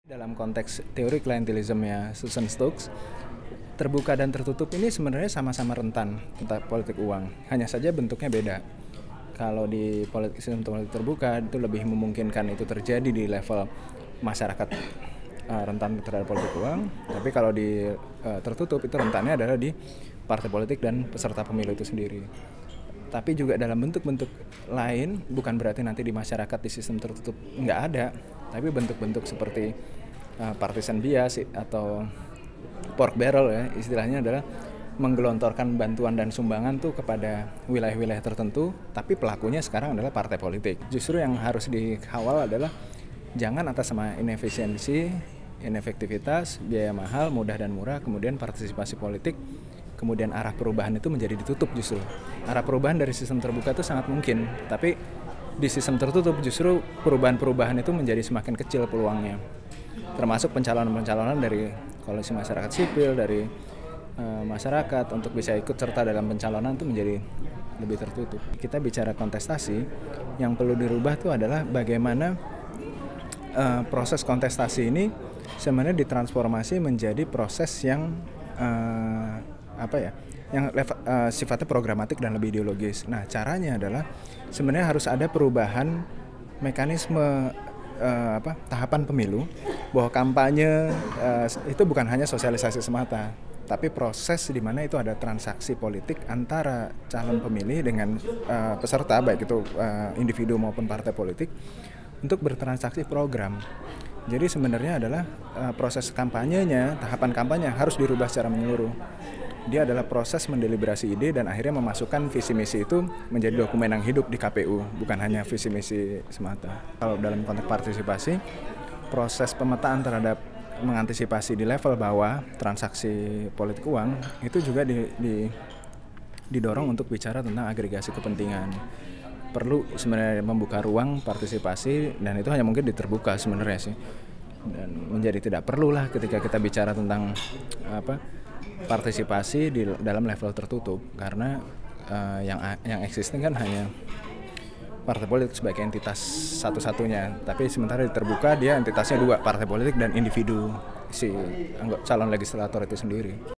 Dalam konteks teori klientelisme Susan Stokes, terbuka dan tertutup ini sebenarnya sama-sama rentan tentang politik uang. Hanya saja bentuknya beda. Kalau di sistem politik terbuka itu lebih memungkinkan itu terjadi di level masyarakat rentan terhadap politik uang. Tapi kalau di tertutup itu rentannya adalah di partai politik dan peserta pemilu itu sendiri. Tapi juga dalam bentuk-bentuk lain, bukan berarti nanti di masyarakat di sistem tertutup nggak ada, tapi bentuk-bentuk seperti partisan bias atau pork barrel ya, istilahnya adalah menggelontorkan bantuan dan sumbangan tuh kepada wilayah-wilayah tertentu, tapi pelakunya sekarang adalah partai politik. Justru yang harus dikawal adalah jangan atas nama inefisiensi, inefektivitas, biaya mahal, mudah dan murah, kemudian partisipasi politik, kemudian arah perubahan itu menjadi ditutup justru. Arah perubahan dari sistem terbuka itu sangat mungkin, tapi di sistem tertutup justru perubahan-perubahan itu menjadi semakin kecil peluangnya. Termasuk pencalonan-pencalonan dari koalisi masyarakat sipil, dari masyarakat untuk bisa ikut serta dalam pencalonan itu menjadi lebih tertutup. Kita bicara kontestasi, yang perlu dirubah itu adalah bagaimana proses kontestasi ini sebenarnya ditransformasi menjadi proses yang sifatnya programatik dan lebih ideologis. Nah, caranya adalah sebenarnya harus ada perubahan mekanisme tahapan pemilu, bahwa kampanye itu bukan hanya sosialisasi semata, tapi proses di mana itu ada transaksi politik antara calon pemilih dengan peserta, baik itu individu maupun partai politik, untuk bertransaksi program. Jadi sebenarnya adalah proses kampanyenya, tahapan kampanye harus dirubah secara menyeluruh. Dia adalah proses mendeliberasi ide dan akhirnya memasukkan visi misi itu menjadi dokumen yang hidup di KPU, bukan hanya visi misi semata. Kalau dalam konteks partisipasi, proses pemetaan terhadap mengantisipasi di level bawah transaksi politik uang itu juga didorong untuk bicara tentang agregasi kepentingan. Perlu sebenarnya membuka ruang partisipasi, dan itu hanya mungkin terbuka sebenarnya sih. Dan menjadi tidak perlulah ketika kita bicara tentang partisipasi di dalam level tertutup, karena yang existing kan hanya partai politik sebagai entitas satu-satunya, tapi sementara di terbuka dia entitasnya dua, partai politik dan individu si calon legislator itu sendiri.